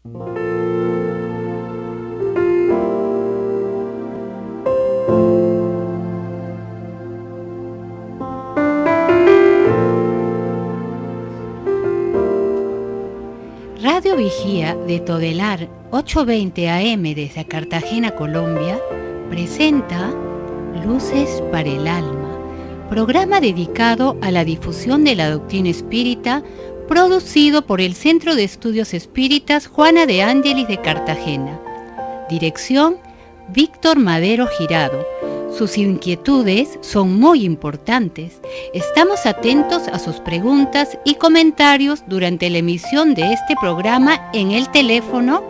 Radio Vigía de Todelar 820 AM desde Cartagena, Colombia, presenta Luces para el Alma, programa dedicado a la difusión de la doctrina espírita, producido por el Centro de Estudios Espíritas Juana de Ángelis de Cartagena. Dirección, Víctor Madero Girado. Sus inquietudes son muy importantes. Estamos atentos a sus preguntas y comentarios durante la emisión de este programa en el teléfono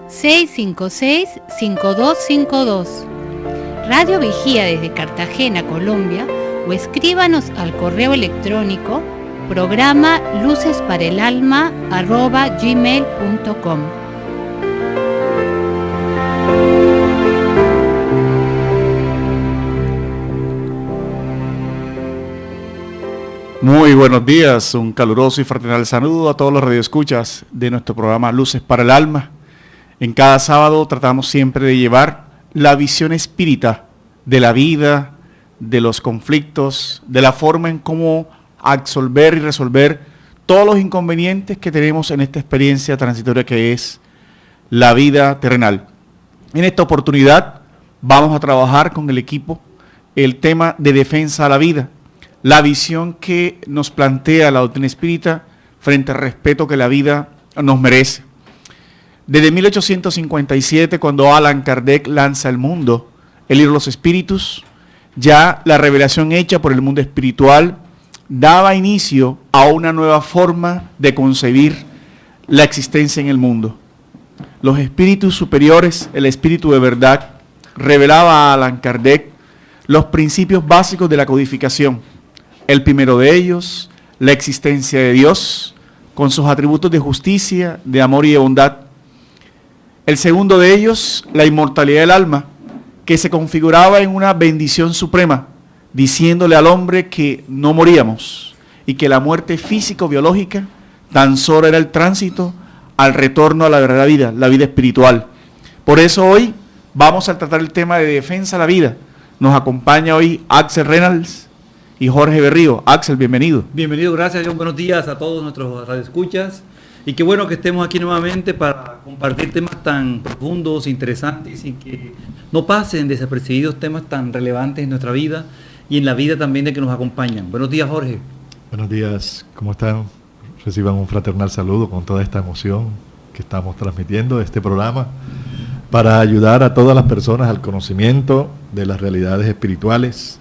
656-5252. Radio Vigía desde Cartagena, Colombia, o escríbanos al correo electrónico programa lucesparaelalma@gmail.com. Muy buenos días, un caluroso y fraternal saludo a todos los radioescuchas de nuestro programa Luces para el Alma. En cada sábado tratamos siempre de llevar la visión espírita de la vida, de los conflictos, de la forma en cómo absolver y resolver todos los inconvenientes que tenemos en esta experiencia transitoria que es la vida terrenal. En esta oportunidad vamos a trabajar con el equipo el tema de defensa a la vida, la visión que nos plantea la doctrina espírita frente al respeto que la vida nos merece. Desde 1857, cuando Allan Kardec lanza al mundo el libro de los espíritus, ya la revelación hecha por el mundo espiritual daba inicio a una nueva forma de concebir la existencia en el mundo. Los espíritus superiores, el espíritu de verdad, revelaba a Allan Kardec los principios básicos de la codificación. El primero de ellos, la existencia de Dios, con sus atributos de justicia, de amor y de bondad. El segundo de ellos, la inmortalidad del alma, que se configuraba en una bendición suprema, diciéndole al hombre que no moríamos y que la muerte físico-biológica tan solo era el tránsito al retorno a la verdadera vida, la vida espiritual. Por eso hoy vamos a tratar el tema de defensa a la vida. Nos acompaña hoy Axel Reynolds y Jorge Berrío. Axel, bienvenido. Bienvenido, gracias, John. Buenos días a todos nuestros radioescuchas. Y qué bueno que estemos aquí nuevamente para compartir temas tan profundos, interesantes y que no pasen desapercibidos, temas tan relevantes en nuestra vida y en la vida también de que nos acompañan. Buenos días, Jorge. Buenos días, ¿cómo están? Reciban un fraternal saludo con toda esta emoción que estamos transmitiendo de este programa para ayudar a todas las personas al conocimiento de las realidades espirituales.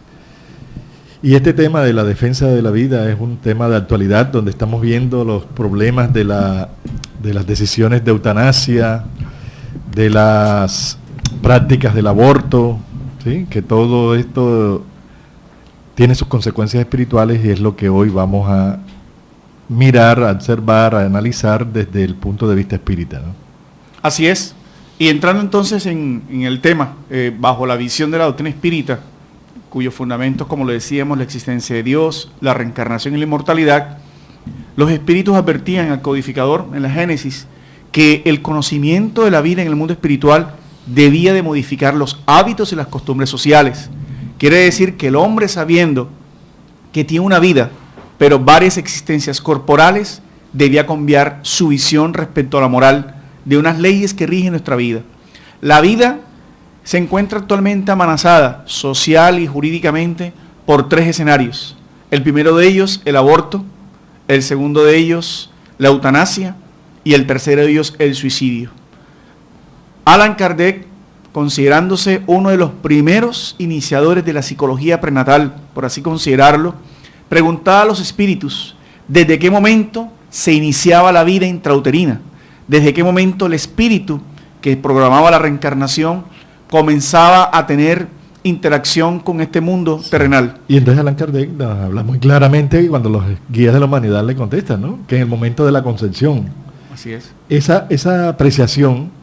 Y este tema de la defensa de la vida es un tema de actualidad donde estamos viendo los problemas de las decisiones de eutanasia, de las prácticas del aborto, ¿sí? Que todo esto tiene sus consecuencias espirituales y es lo que hoy vamos a mirar, a observar, a analizar desde el punto de vista espírita, ¿no? Así es. Y entrando entonces en el tema, bajo la visión de la doctrina espírita, cuyos fundamentos, como lo decíamos, la existencia de Dios, la reencarnación y la inmortalidad, los espíritus advertían al codificador en la Génesis que el conocimiento de la vida en el mundo espiritual debía de modificar los hábitos y las costumbres sociales. Quiere decir que el hombre, sabiendo que tiene una vida, pero varias existencias corporales, debía cambiar su visión respecto a la moral de unas leyes que rigen nuestra vida. La vida se encuentra actualmente amenazada social y jurídicamente por tres escenarios. El primero de ellos, el aborto; el segundo de ellos, la eutanasia; y el tercero de ellos, el suicidio. Allan Kardec, considerándose uno de los primeros iniciadores de la psicología prenatal, por así considerarlo, preguntaba a los espíritus desde qué momento se iniciaba la vida intrauterina, desde qué momento el espíritu que programaba la reencarnación comenzaba a tener interacción con este mundo terrenal. Y entonces Allan Kardec nos habla muy claramente cuando los guías de la humanidad le contestan, ¿no? Que en el momento de la concepción. Así es. Esa apreciación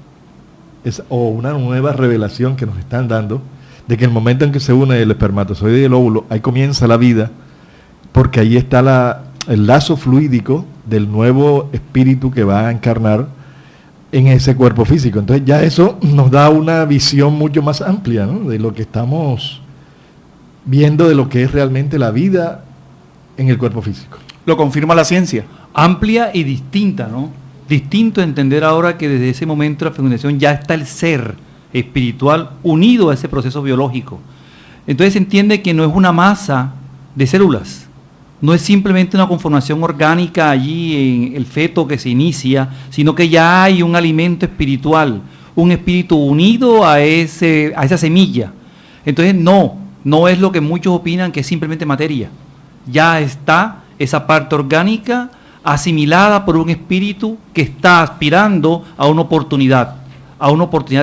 o una nueva revelación que nos están dando de que en el momento en que se une el espermatozoide y el óvulo, ahí comienza la vida, porque ahí está el lazo fluídico del nuevo espíritu que va a encarnar en ese cuerpo físico. Entonces ya eso nos da una visión mucho más amplia, ¿no?, de lo que estamos viendo, de lo que es realmente la vida en el cuerpo físico. Lo confirma la ciencia. Amplia y distinta, ¿no? Distinto entender ahora que desde ese momento de la fecundación ya está el ser espiritual unido a ese proceso biológico. Entonces se entiende que no es una masa de células, no es simplemente una conformación orgánica allí en el feto que se inicia, sino que ya hay un alimento espiritual, un espíritu unido a esa semilla. Entonces no es lo que muchos opinan que es simplemente materia. Ya está esa parte orgánica asimilada por un espíritu que está aspirando a una oportunidad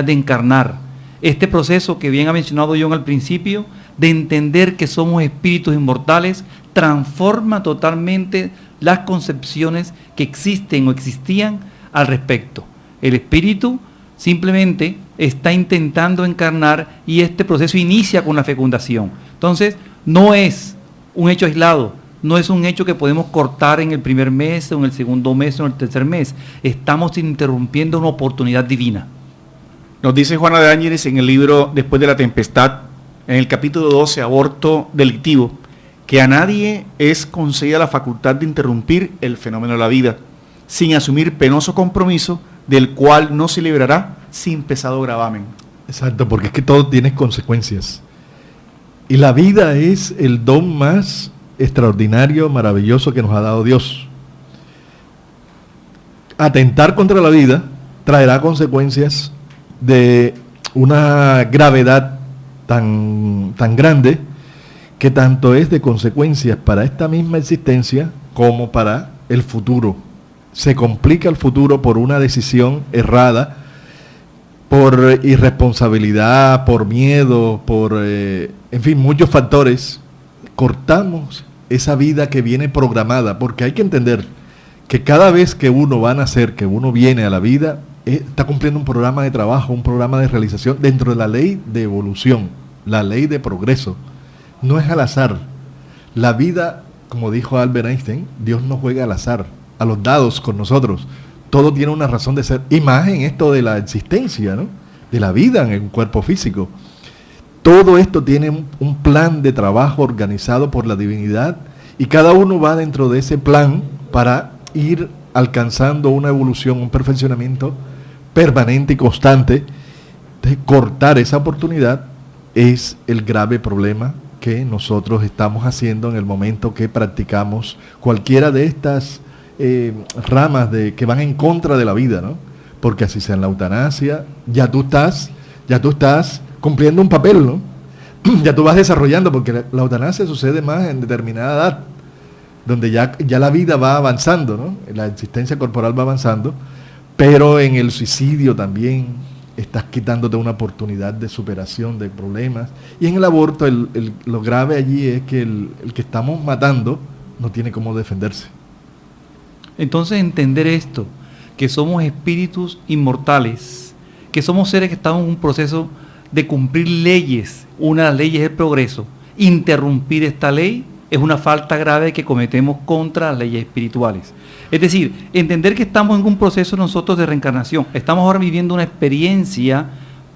de encarnar. Este proceso que bien ha mencionado John al principio, de entender que somos espíritus inmortales, transforma totalmente las concepciones que existen o existían al respecto. El espíritu simplemente está intentando encarnar y este proceso inicia con la fecundación. Entonces, no es un hecho aislado, no es un hecho que podemos cortar en el primer mes, o en el segundo mes, o en el tercer mes. Estamos interrumpiendo una oportunidad divina. Nos dice Juana de Ángeles en el libro Después de la Tempestad, en el capítulo 12, Aborto Delictivo, que a nadie es concedida la facultad de interrumpir el fenómeno de la vida, sin asumir penoso compromiso, del cual no se librará sin pesado gravamen. Exacto, porque es que todo tiene consecuencias. Y la vida es el don más extraordinario, maravilloso que nos ha dado Dios. Atentar contra la vida traerá consecuencias de una gravedad tan grande, que tanto es de consecuencias para esta misma existencia como para el futuro. Se complica el futuro por una decisión errada, por irresponsabilidad, por miedo, en fin, muchos factores. Cortamos esa vida que viene programada, porque hay que entender que cada vez que uno va a nacer, que uno viene a la vida, está cumpliendo un programa de trabajo, un programa de realización dentro de la ley de evolución, la ley de progreso. No es al azar. La vida, como dijo Albert Einstein, Dios no juega al azar, a los dados con nosotros. Todo tiene una razón de ser, y más en esto de la existencia, ¿no?, de la vida en un cuerpo físico. Todo esto tiene un plan de trabajo organizado por la divinidad, y cada uno va dentro de ese plan para ir alcanzando una evolución, un perfeccionamiento permanente y constante. Entonces, cortar esa oportunidad es el grave problema que nosotros estamos haciendo en el momento que practicamos cualquiera de estas ramas que van en contra de la vida, ¿no? Porque así sea en la eutanasia, ya tú estás cumpliendo un papel, ¿no? Ya tú vas desarrollando, porque la eutanasia sucede más en determinada edad, donde ya la vida va avanzando, ¿no? La existencia corporal va avanzando, pero en el suicidio también estás quitándote una oportunidad de superación de problemas. Y en el aborto lo grave allí es que el que estamos matando no tiene cómo defenderse. Entonces entender esto, que somos espíritus inmortales, que somos seres que estamos en un proceso de cumplir leyes. Una de las leyes es el progreso. Interrumpir esta ley es una falta grave que cometemos contra las leyes espirituales. Es decir, entender que estamos en un proceso nosotros de reencarnación. Estamos ahora viviendo una experiencia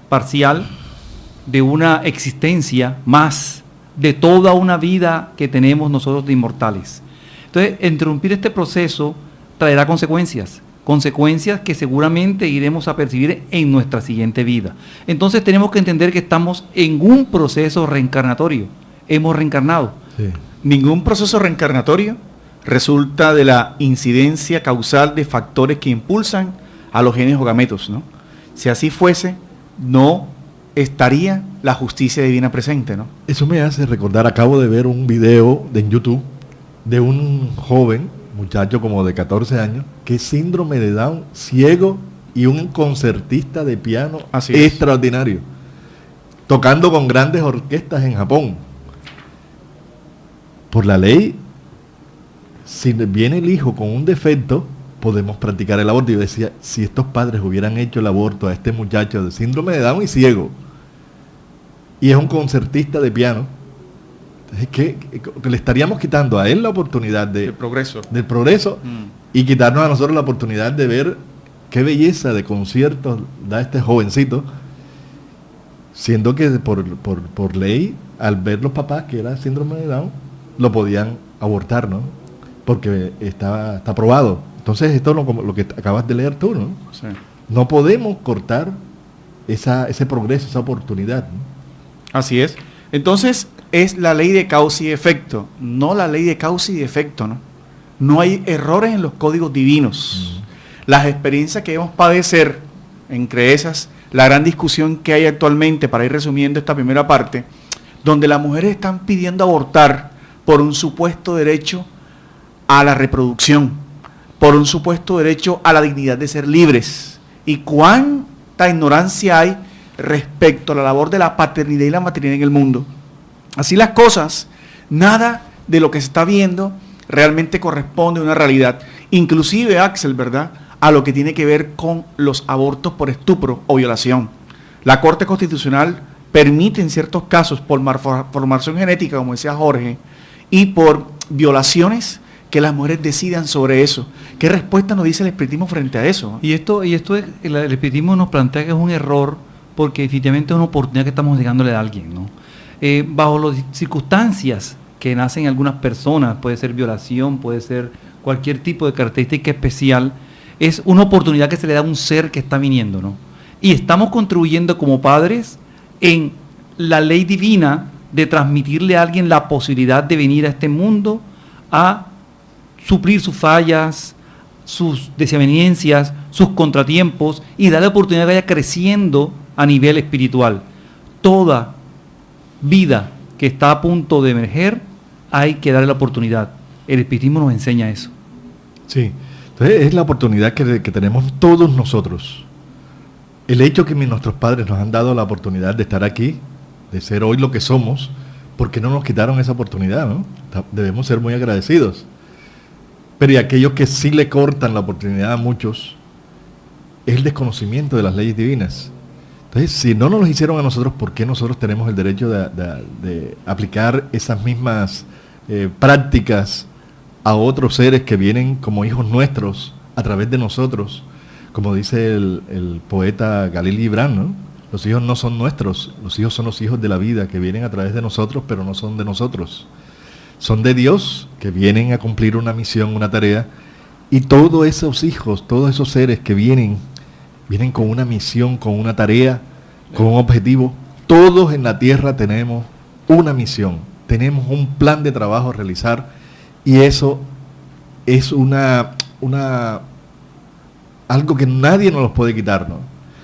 parcial de una existencia más de toda una vida que tenemos nosotros de inmortales. Entonces, interrumpir este proceso traerá consecuencias que seguramente iremos a percibir en nuestra siguiente vida. Entonces tenemos que entender que estamos en un proceso reencarnatorio. Hemos reencarnado. Sí. Ningún proceso reencarnatorio resulta de la incidencia causal de factores que impulsan a los genes o gametos, ¿no? Si así fuese, no estaría la justicia divina presente, ¿no? Eso me hace recordar, acabo de ver un video en YouTube de un joven, muchacho como de 14 años, que es síndrome de Down, ciego y un concertista de piano extraordinario, tocando con grandes orquestas en Japón. Por la ley, si viene el hijo con un defecto, podemos practicar el aborto. Yo decía, si estos padres hubieran hecho el aborto a este muchacho de síndrome de Down y ciego, y es un concertista de piano, que le estaríamos quitando a él la oportunidad del progreso y quitarnos a nosotros la oportunidad de ver qué belleza de conciertos da este jovencito, siendo que por ley, al ver los papás que era síndrome de Down, lo podían abortar, ¿no? Porque está aprobado. Entonces, esto es lo que acabas de leer tú, ¿no? Sí. No podemos cortar ese progreso, esa oportunidad, ¿no? Así es. Entonces, es la ley de causa y efecto, no la ley de causa y efecto, ¿no? No hay errores en los códigos divinos. Las experiencias que debemos padecer, entre esas, la gran discusión que hay actualmente, para ir resumiendo esta primera parte, donde las mujeres están pidiendo abortar por un supuesto derecho a la reproducción, por un supuesto derecho a la dignidad de ser libres. Y cuánta ignorancia hay respecto a la labor de la paternidad y la maternidad en el mundo. Así las cosas, nada de lo que se está viendo realmente corresponde a una realidad. Inclusive, Axel, ¿verdad?, a lo que tiene que ver con los abortos por estupro o violación. La Corte Constitucional permite en ciertos casos por malformación genética, como decía Jorge, y por violaciones, que las mujeres decidan sobre eso. ¿Qué respuesta nos dice el espiritismo frente a eso? Y esto es, el espiritismo nos plantea que es un error, porque definitivamente es una oportunidad que estamos negándole a alguien, ¿no? Bajo las circunstancias que nacen algunas personas, puede ser violación, puede ser cualquier tipo de característica especial, es una oportunidad que se le da a un ser que está viniendo, ¿no? Y estamos contribuyendo como padres en la ley divina de transmitirle a alguien la posibilidad de venir a este mundo a suplir sus fallas, sus desavenencias, sus contratiempos, y darle la oportunidad de que vaya creciendo a nivel espiritual. Toda vida que está a punto de emerger, hay que darle la oportunidad. El espiritismo nos enseña eso. Sí, entonces es la oportunidad que tenemos todos nosotros. El hecho que nuestros padres nos han dado la oportunidad de estar aquí, de ser hoy lo que somos, ¿por qué no nos quitaron esa oportunidad, no? Debemos ser muy agradecidos. Pero y aquellos que sí le cortan la oportunidad a muchos, es el desconocimiento de las leyes divinas. Entonces, si no nos lo hicieron a nosotros, ¿por qué nosotros tenemos el derecho de aplicar esas mismas prácticas a otros seres que vienen como hijos nuestros a través de nosotros? Como dice el poeta Galil Gibran, ¿no? Los hijos no son nuestros, los hijos son los hijos de la vida que vienen a través de nosotros, pero no son de nosotros. Son de Dios, que vienen a cumplir una misión, una tarea, y todos esos hijos, todos esos seres que vienen con una misión, con una tarea, con un objetivo. Todos en la tierra tenemos una misión, tenemos un plan de trabajo a realizar, y eso es algo que nadie nos los puede quitar, ¿no?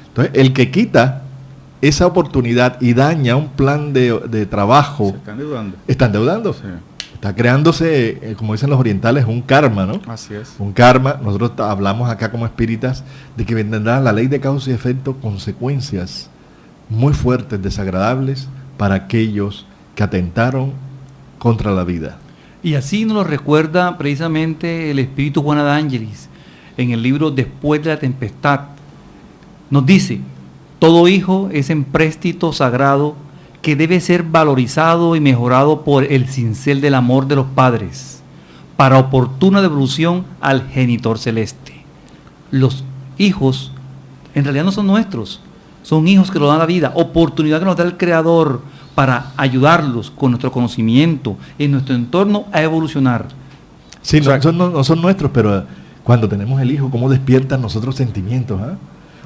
Entonces, el que quita esa oportunidad y daña un plan de trabajo, se están endeudando. Está endeudando. Sí. Está creándose, como dicen los orientales, un karma, ¿no? Así es. Un karma. Nosotros hablamos acá como espíritas de que vendrá la ley de causa y efecto, consecuencias muy fuertes, desagradables para aquellos que atentaron contra la vida. Y así nos lo recuerda precisamente el espíritu Juana de Ángelis en el libro Después de la Tempestad. Nos dice: todo hijo es empréstito sagrado que debe ser valorizado y mejorado por el cincel del amor de los padres, para oportuna devolución al genitor celeste. Los hijos en realidad no son nuestros, son hijos que nos dan la vida, oportunidad que nos da el Creador para ayudarlos con nuestro conocimiento en nuestro entorno a evolucionar. Sí, no son nuestros, pero cuando tenemos el hijo, ¿cómo despiertan nosotros sentimientos?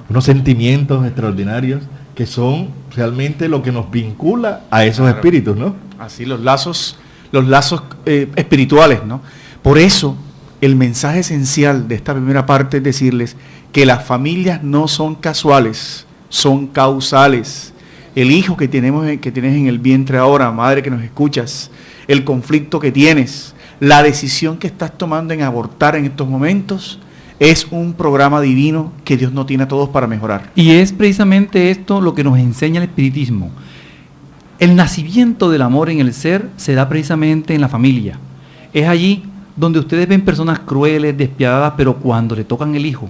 Unos sentimientos extraordinarios que son realmente lo que nos vincula a esos espíritus, ¿no? Así, los lazos espirituales, ¿no? Por eso, el mensaje esencial de esta primera parte es decirles que las familias no son casuales, son causales. El hijo que tienes en el vientre ahora, madre que nos escuchas, el conflicto que tienes, la decisión que estás tomando en abortar en estos momentos, es un programa divino que Dios no tiene a todos para mejorar. Y es precisamente esto lo que nos enseña el espiritismo. El nacimiento del amor en el ser se da precisamente en la familia. Es allí donde ustedes ven personas crueles, despiadadas, pero cuando le tocan el hijo,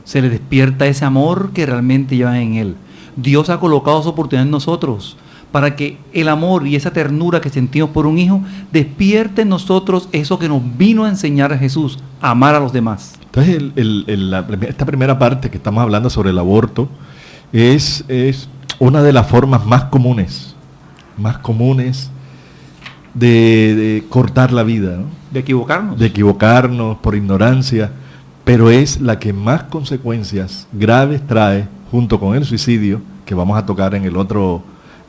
se les despierta ese amor que realmente llevan en él. Dios ha colocado su oportunidad en nosotros para que el amor y esa ternura que sentimos por un hijo despierte en nosotros eso que nos vino a enseñar a Jesús, a amar a los demás. Entonces, esta primera parte que estamos hablando sobre el aborto es una de las formas más comunes de cortar la vida, ¿no? De equivocarnos. De equivocarnos por ignorancia, pero es la que más consecuencias graves trae, junto con el suicidio, que vamos a tocar en el otro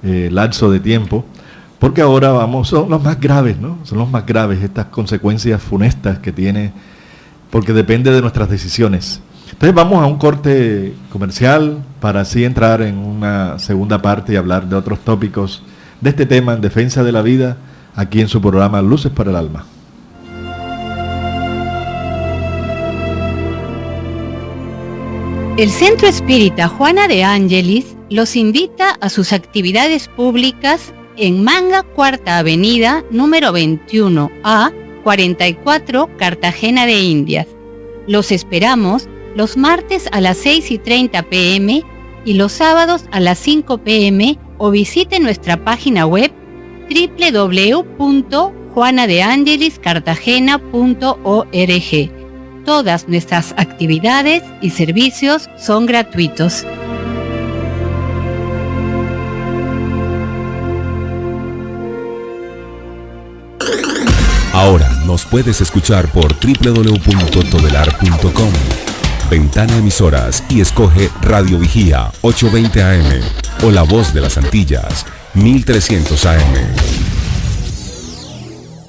lapso de tiempo, porque ahora son los más graves, ¿no? Son los más graves estas consecuencias funestas que tiene, porque depende de nuestras decisiones. Entonces vamos a un corte comercial para así entrar en una segunda parte y hablar de otros tópicos de este tema en defensa de la vida, aquí en su programa Luces para el Alma. El Centro Espírita Juana de Ángelis los invita a sus actividades públicas en Manga, Cuarta Avenida, número 21A, 44, Cartagena de Indias. Los esperamos los martes a las 6:30 p.m. y los sábados a las 5 p.m. o visite nuestra página web www.juanadeangeliscartagena.org. Todas nuestras actividades y servicios son gratuitos. Ahora nos puedes escuchar por www.todelar.com. Ventana Emisoras y escoge Radio Vigía 820 AM o La Voz de las Antillas 1300 AM.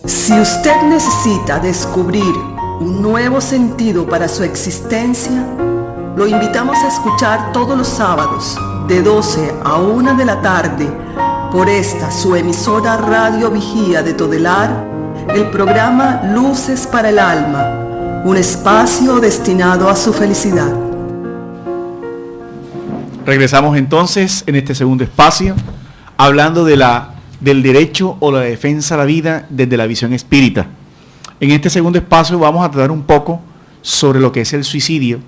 Si usted necesita descubrir un nuevo sentido para su existencia, lo invitamos a escuchar todos los sábados de 12 a 1 de la tarde por esta su emisora Radio Vigía de Todelar, el programa Luces para el Alma, un espacio destinado a su felicidad. Regresamos entonces en este segundo espacio, hablando del derecho o la defensa a la vida desde la visión espírita. En este segundo espacio vamos a tratar un poco sobre lo que es el suicidio,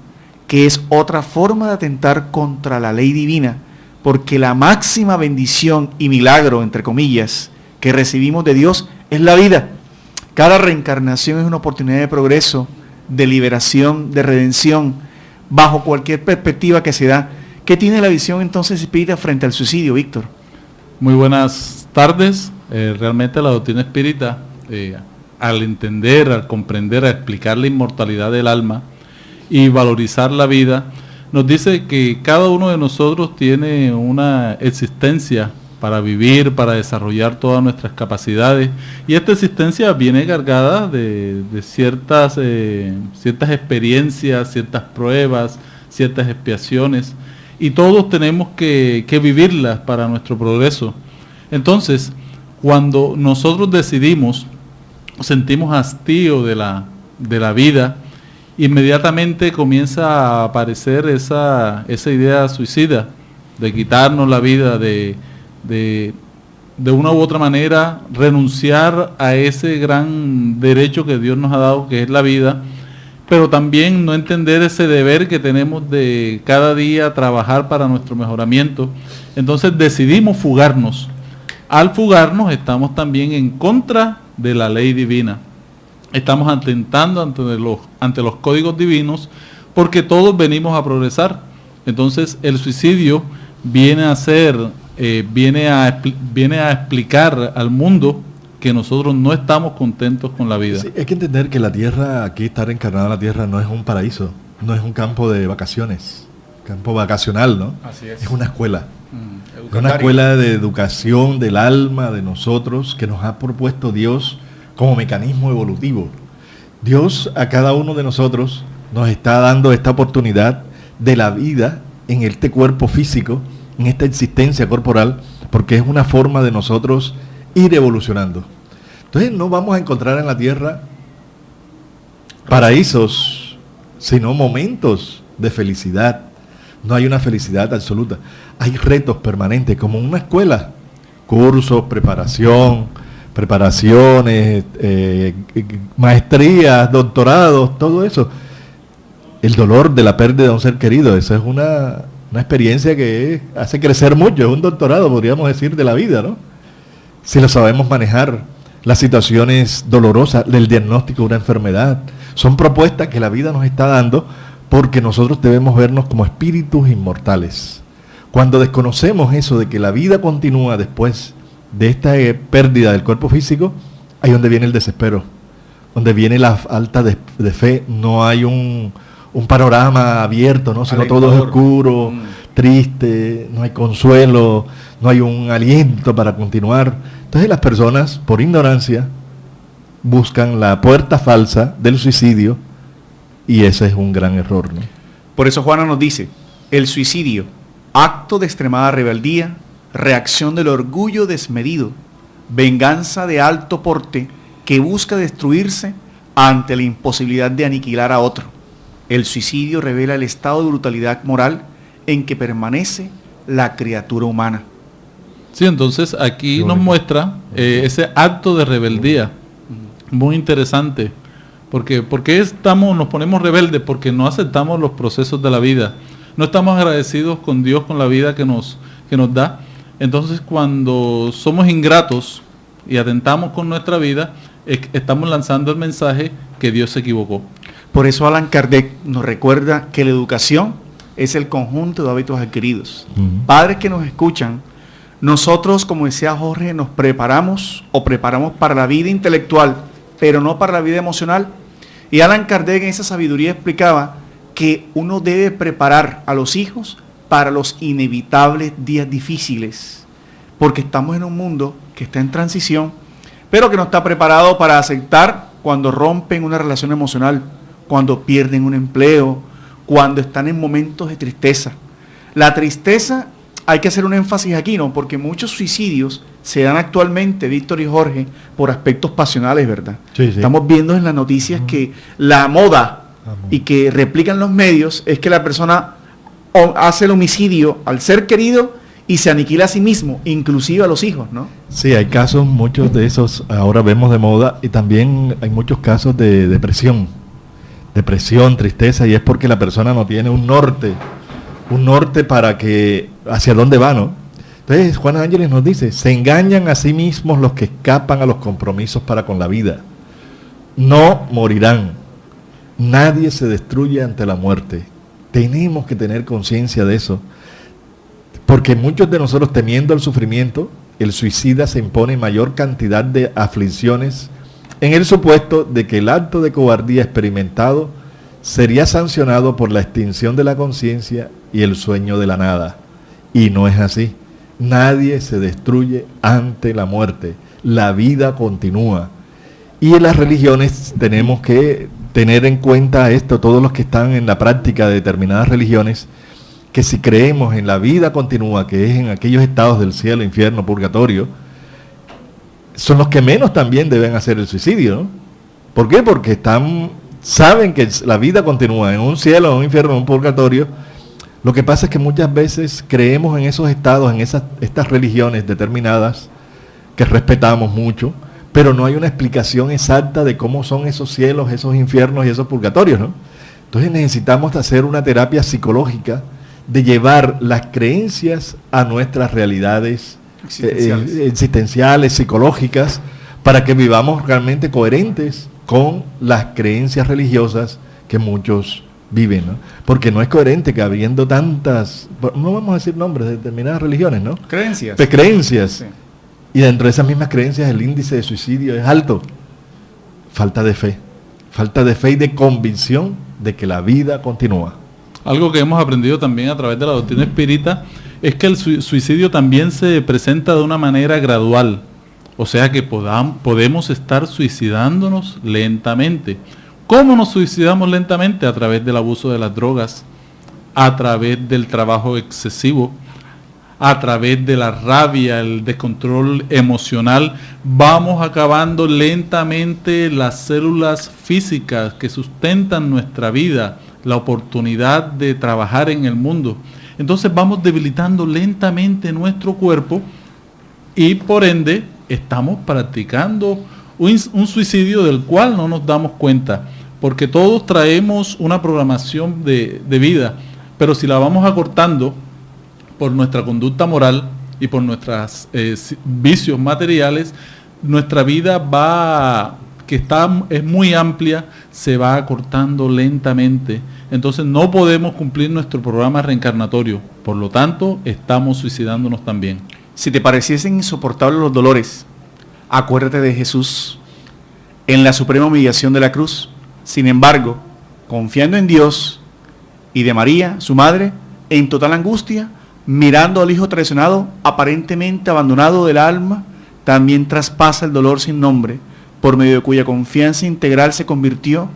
que es otra forma de atentar contra la ley divina, porque la máxima bendición y milagro, entre comillas, que recibimos de Dios es la vida. Cada reencarnación es una oportunidad de progreso, de liberación, de redención, bajo cualquier perspectiva que se da. ¿Qué tiene la visión entonces espírita frente al suicidio, Víctor? Muy buenas tardes. Realmente la doctrina espírita, al entender, al comprender, a explicar la inmortalidad del alma y valorizar la vida, nos dice que cada uno de nosotros tiene una existencia para vivir, para desarrollar todas nuestras capacidades, y esta existencia viene cargada de ciertas experiencias, ciertas pruebas, ciertas expiaciones, y todos tenemos que vivirlas para nuestro progreso. Entonces, cuando nosotros sentimos hastío de la vida, inmediatamente comienza a aparecer esa idea suicida, de quitarnos la vida, de una u otra manera renunciar a ese gran derecho que Dios nos ha dado, que es la vida, pero también no entender ese deber que tenemos de cada día trabajar para nuestro mejoramiento. Entonces decidimos fugarnos. Al fugarnos estamos también en contra de la ley divina. Estamos atentando ante los códigos divinos, porque todos venimos a progresar. Entonces el suicidio viene a explicar al mundo que nosotros no estamos contentos con la vida. Sí, hay que entender que la tierra, aquí estar encarnada en la tierra, no es un paraíso, no es un campo de vacaciones, campo vacacional, ¿no? Así es. Es una escuela. Es una escuela de educación del alma de nosotros, que nos ha propuesto Dios como mecanismo evolutivo. Dios a cada uno de nosotros nos está dando esta oportunidad de la vida en este cuerpo físico, en esta existencia corporal, porque es una forma de nosotros ir evolucionando. Entonces no vamos a encontrar en la tierra paraísos, sino momentos de felicidad. No hay una felicidad absoluta. Hay retos permanentes, como en una escuela. Cursos, preparaciones, maestrías, doctorados, todo eso. El dolor de la pérdida de un ser querido, esa es una experiencia que hace crecer mucho. Es un doctorado, podríamos decir, de la vida, ¿no? Si lo sabemos manejar. las situaciones dolorosas del diagnóstico de una enfermedad. Son propuestas que la vida nos está dando porque nosotros debemos vernos como espíritus inmortales. Cuando desconocemos eso de que la vida continúa después de esta pérdida del cuerpo físico, ahí donde viene el desespero, donde viene la falta de fe. No hay un panorama abierto, ¿no? Sino todo es oscuro, triste, no hay consuelo, no hay un aliento para continuar. Entonces las personas, por ignorancia, buscan la puerta falsa del suicidio, y ese es un gran error, ¿no? Por eso Juana nos dice, el suicidio, acto de extremada rebeldía, reacción del orgullo desmedido, venganza de alto porte que busca destruirse ante la imposibilidad de aniquilar a otro. El suicidio revela el estado de brutalidad moral en que permanece la criatura humana. Sí, entonces aquí nos muestra ese acto de rebeldía, muy interesante. ¿Por qué nos ponemos rebeldes? Porque no aceptamos los procesos de la vida. No estamos agradecidos con Dios, con la vida que nos da. Entonces, cuando somos ingratos y atentamos con nuestra vida, estamos lanzando el mensaje que Dios se equivocó. Por eso Allan Kardec nos recuerda que la educación es el conjunto de hábitos adquiridos. Padres que nos escuchan, nosotros, como decía Jorge, nos preparamos para la vida intelectual, pero no para la vida emocional. Y Allan Kardec en esa sabiduría explicaba que uno debe preparar a los hijos para los inevitables días difíciles, porque estamos en un mundo que está en transición, pero que no está preparado para aceptar cuando rompen una relación emocional, cuando pierden un empleo, cuando están en momentos de tristeza. La tristeza, hay que hacer un énfasis aquí, ¿no? Porque muchos suicidios se dan actualmente, Víctor y Jorge, por aspectos pasionales, ¿verdad? Sí. Estamos viendo en las noticias que la moda y que replican los medios es que la persona hace el homicidio al ser querido y se aniquila a sí mismo, inclusive a los hijos, ¿no? Sí, hay casos, muchos de esos ahora vemos de moda, y también hay muchos casos de depresión, tristeza, y es porque la persona no tiene un norte para que, hacia dónde va, ¿no? Entonces Juan Ángeles nos dice, se engañan a sí mismos los que escapan a los compromisos para con la vida. No morirán. Nadie se destruye ante la muerte. Tenemos que tener conciencia de eso. Porque muchos de nosotros, temiendo el sufrimiento, el suicida se impone mayor cantidad de aflicciones en el supuesto de que el acto de cobardía experimentado sería sancionado por la extinción de la conciencia y el sueño de la nada. Y no es así. Nadie se destruye ante la muerte. La vida continúa. Y en las religiones tenemos que tener en cuenta esto, todos los que están en la práctica de determinadas religiones, que si creemos en la vida continua, que es en aquellos estados del cielo, infierno, purgatorio, son los que menos también deben hacer el suicidio, ¿no? ¿Por qué? Porque saben que la vida continúa en un cielo, en un infierno, en un purgatorio. Lo que pasa es que muchas veces creemos en esos estados, en estas religiones determinadas, que respetamos mucho, pero no hay una explicación exacta de cómo son esos cielos, esos infiernos y esos purgatorios, ¿no? Entonces necesitamos hacer una terapia psicológica de llevar las creencias a nuestras realidades existenciales, psicológicas, para que vivamos realmente coherentes con las creencias religiosas que muchos viven, ¿no? Porque no es coherente que habiendo tantas, no vamos a decir nombres de determinadas religiones, ¿no? Creencias. Creencias. Sí. Y dentro de esas mismas creencias el índice de suicidio es alto. Falta de fe y de convicción de que la vida continúa. Algo que hemos aprendido también a través de la doctrina espírita es que el suicidio también se presenta de una manera gradual. O sea que podemos estar suicidándonos lentamente. ¿Cómo nos suicidamos lentamente? A través del abuso de las drogas, a través del trabajo excesivo, a través de la rabia, el descontrol emocional. Vamos acabando lentamente las células físicas que sustentan nuestra vida, la oportunidad de trabajar en el mundo. Entonces vamos debilitando lentamente nuestro cuerpo y por ende estamos practicando un suicidio del cual no nos damos cuenta, porque todos traemos una programación de vida, pero si la vamos acortando por nuestra conducta moral y por nuestros vicios materiales, nuestra vida es muy amplia, se va acortando lentamente. Entonces no podemos cumplir nuestro programa reencarnatorio. Por lo tanto, estamos suicidándonos también. Si te pareciesen insoportables los dolores, acuérdate de Jesús en la suprema humillación de la cruz. Sin embargo, confiando en Dios y de María, su madre, en total angustia, mirando al hijo traicionado, aparentemente abandonado del alma, también traspasa el dolor sin nombre, por medio de cuya confianza integral se convirtió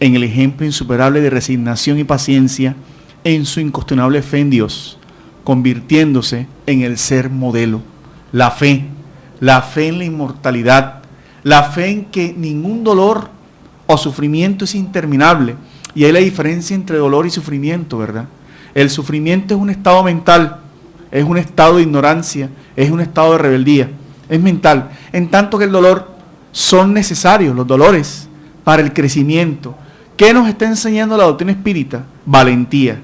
en el ejemplo insuperable de resignación y paciencia en su incuestionable fe en Dios, convirtiéndose en el ser modelo. La fe en la inmortalidad, la fe en que ningún dolor o sufrimiento es interminable. Y hay la diferencia entre dolor y sufrimiento, ¿verdad? El sufrimiento es un estado mental, es un estado de ignorancia, es un estado de rebeldía, es mental. En tanto que el dolor son necesarios, los dolores, para el crecimiento. ¿Qué nos está enseñando la doctrina espírita? Valentía,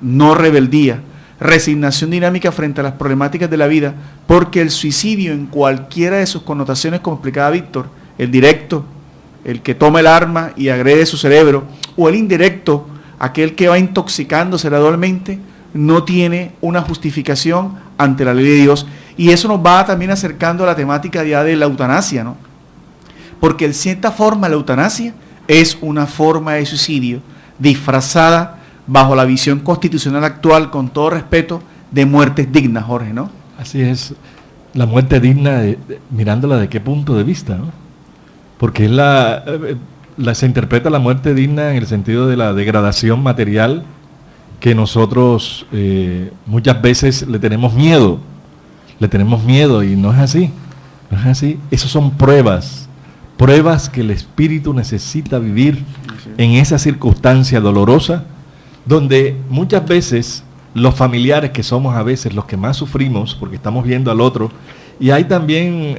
no rebeldía, resignación dinámica frente a las problemáticas de la vida, porque el suicidio en cualquiera de sus connotaciones, como explicaba Víctor, el directo, el que toma el arma y agrede su cerebro, o el indirecto, aquel que va intoxicándose gradualmente, no tiene una justificación ante la ley de Dios. Y eso nos va también acercando a la temática ya de la eutanasia, ¿no? Porque en cierta forma la eutanasia es una forma de suicidio disfrazada bajo la visión constitucional actual, con todo respeto, de muertes dignas, Jorge, ¿no? Así es, la muerte digna, mirándola de qué punto de vista, ¿no? Porque es se interpreta la muerte digna en el sentido de la degradación material que nosotros muchas veces le tenemos miedo y no es así, Esas son pruebas que el espíritu necesita vivir en esa circunstancia dolorosa, donde muchas veces los familiares, que somos a veces los que más sufrimos, porque estamos viendo al otro, y hay también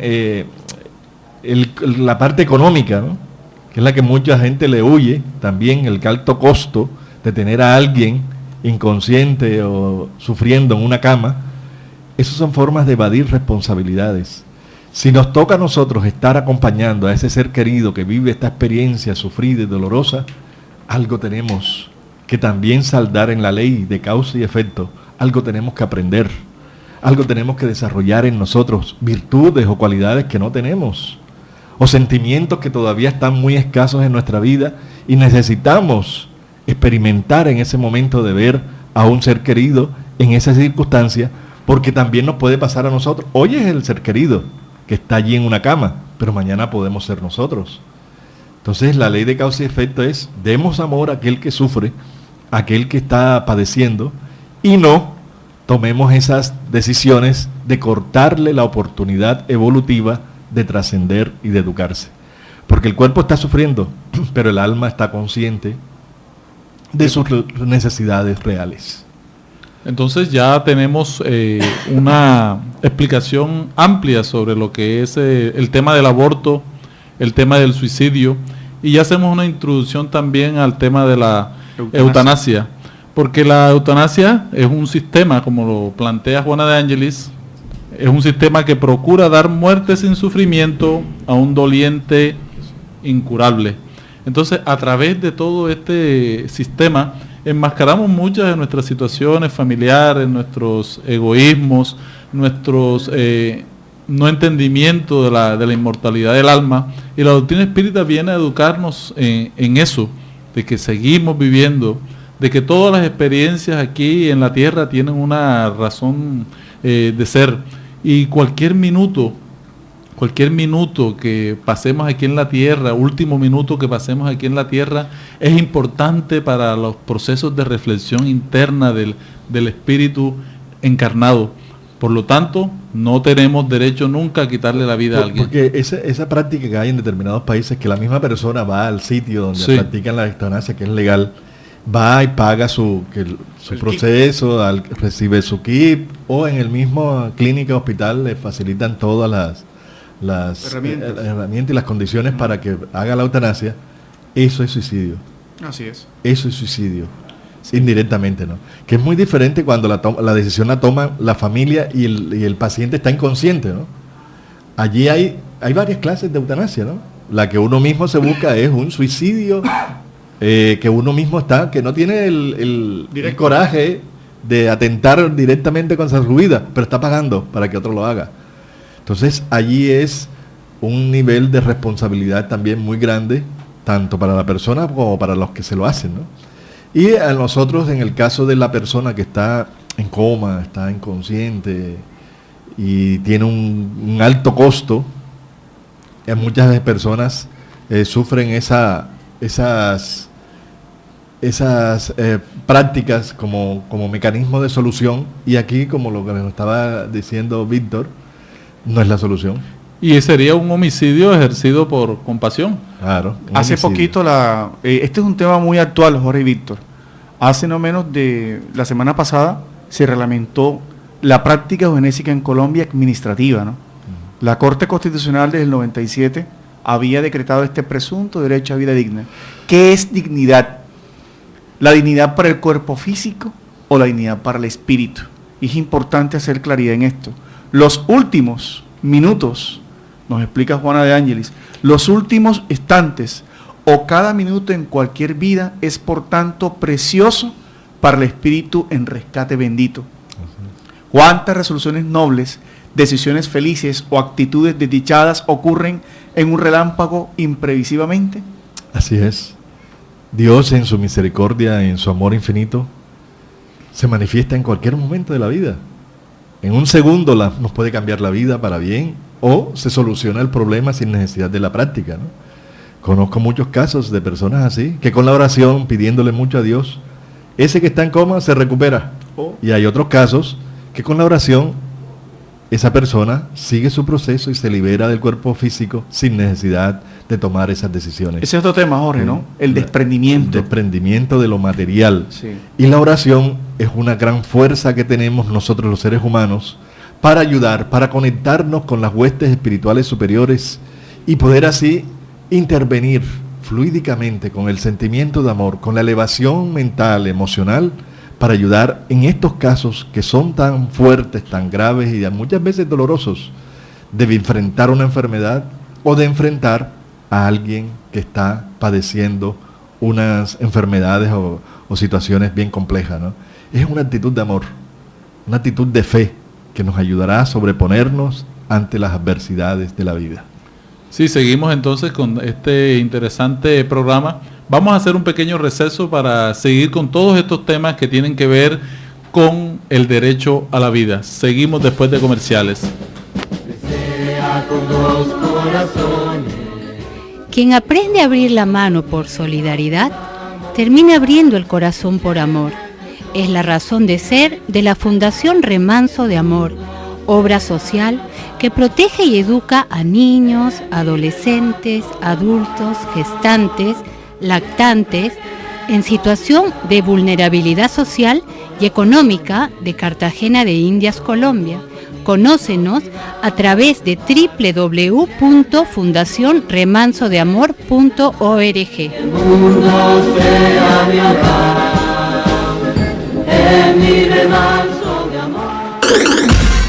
la parte económica, ¿no? Que es la que mucha gente le huye, también el alto costo de tener a alguien inconsciente o sufriendo en una cama. Esas son formas de evadir responsabilidades. Si nos toca a nosotros estar acompañando a ese ser querido que vive esta experiencia sufrida y dolorosa, algo tenemos que también saldar en la ley de causa y efecto, algo tenemos que aprender, algo tenemos que desarrollar en nosotros, virtudes o cualidades que no tenemos, o sentimientos que todavía están muy escasos en nuestra vida y necesitamos experimentar en ese momento de ver a un ser querido en esa circunstancia, porque también nos puede pasar a nosotros. Hoy es el ser querido que está allí en una cama, pero mañana podemos ser nosotros. Entonces la ley de causa y efecto es: demos amor a aquel que sufre, a aquel que está padeciendo, y no tomemos esas decisiones de cortarle la oportunidad evolutiva de trascender y de educarse. Porque el cuerpo está sufriendo, pero el alma está consciente de sus necesidades reales. Entonces ya tenemos una explicación amplia sobre lo que es el tema del aborto, el tema del suicidio, y ya hacemos una introducción también al tema de la eutanasia, porque la eutanasia es un sistema, como lo plantea Juana de Ángelis, es un sistema que procura dar muerte sin sufrimiento a un doliente incurable. Entonces, a través de todo este sistema, enmascaramos muchas de nuestras situaciones familiares, nuestros egoísmos, nuestros no entendimiento de la inmortalidad del alma, y la doctrina espírita viene a educarnos en eso, de que seguimos viviendo, de que todas las experiencias aquí en la tierra tienen una razón de ser, y cualquier minuto que pasemos aquí en la tierra, último minuto que pasemos aquí en la tierra, es importante para los procesos de reflexión interna del espíritu encarnado. Por lo tanto, no tenemos derecho nunca a quitarle la vida a alguien. Porque esa práctica que hay en determinados países, que la misma persona va al sitio donde practican la eutanasia, que es legal, va y paga su proceso, recibe su kit, o en el mismo clínica, hospital, le facilitan todas las herramientas y las condiciones para que haga la eutanasia. Eso es suicidio. Así es. Eso es suicidio. Sí. Indirectamente, ¿no? Que es muy diferente cuando la decisión la toma la familia y el paciente está inconsciente, ¿no? Allí hay hay varias clases de eutanasia, ¿no? La que uno mismo se busca es un suicidio que uno mismo está, que no tiene el coraje de atentar directamente contra su vida, pero está pagando para que otro lo haga. Entonces allí es un nivel de responsabilidad también muy grande, tanto para la persona como para los que se lo hacen, ¿no? Y a nosotros, en el caso de la persona que está en coma, está inconsciente y tiene un alto costo, muchas personas sufren esas prácticas como mecanismo de solución, y aquí, como lo que nos estaba diciendo Víctor, no es la solución. Y sería un homicidio ejercido por compasión. Claro. Hace poquito, este es un tema muy actual, Jorge y Víctor. Hace no menos de la semana pasada se reglamentó la práctica eugenésica en Colombia administrativa, ¿no? La Corte Constitucional desde el 97 había decretado este presunto derecho a vida digna. ¿Qué es dignidad? ¿La dignidad para el cuerpo físico o la dignidad para el espíritu? Y es importante hacer claridad en esto. Los últimos minutos, nos explica Juana de Ángelis, los últimos instantes o cada minuto en cualquier vida es por tanto precioso para el espíritu en rescate bendito. ¿Cuántas resoluciones nobles, decisiones felices o actitudes desdichadas ocurren en un relámpago imprevisiblemente? Así es. Dios, en su misericordia y en su amor infinito, se manifiesta en cualquier momento de la vida. En un segundo nos puede cambiar la vida para bien, o se soluciona el problema sin necesidad de la práctica, ¿no? Conozco muchos casos de personas así, que con la oración, pidiéndole mucho a Dios, ese que está en coma se recupera. Y hay otros casos que con la oración esa persona sigue su proceso y se libera del cuerpo físico sin necesidad de tomar esas decisiones. Ese es otro tema, Jorge, ¿no? El desprendimiento. El desprendimiento de lo material. Sí. Y la oración es una gran fuerza que tenemos nosotros los seres humanos para ayudar, para conectarnos con las huestes espirituales superiores y poder así intervenir fluídicamente con el sentimiento de amor, con la elevación mental, emocional, para ayudar en estos casos que son tan fuertes, tan graves y muchas veces dolorosos, de enfrentar una enfermedad o de enfrentar a alguien que está padeciendo unas enfermedades o situaciones bien complejas, ¿no? Es una actitud de amor, una actitud de fe que nos ayudará a sobreponernos ante las adversidades de la vida. Sí, seguimos entonces con este interesante programa. Vamos a hacer un pequeño receso para seguir con todos estos temas que tienen que ver con el derecho a la vida. Seguimos después de comerciales. Quien aprende a abrir la mano por solidaridad, termina abriendo el corazón por amor. Es la razón de ser de la Fundación Remanso de Amor, obra social que protege y educa a niños, adolescentes, adultos, gestantes, lactantes, en situación de vulnerabilidad social y económica de Cartagena de Indias, Colombia. Conócenos a través de www.fundacionremansodeamor.org. El mundo sea mi hogar, en mi remanso de amor.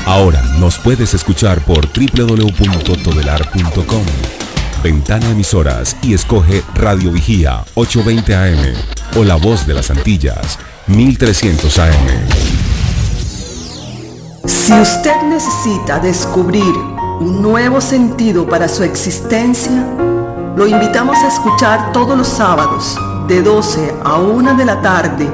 Ahora nos puedes escuchar por www.todelar.com. Ventana Emisoras y escoge Radio Vigía 820 AM o La Voz de las Antillas 1300 AM. Si usted necesita descubrir un nuevo sentido para su existencia, lo invitamos a escuchar todos los sábados de 12 a 1 de la tarde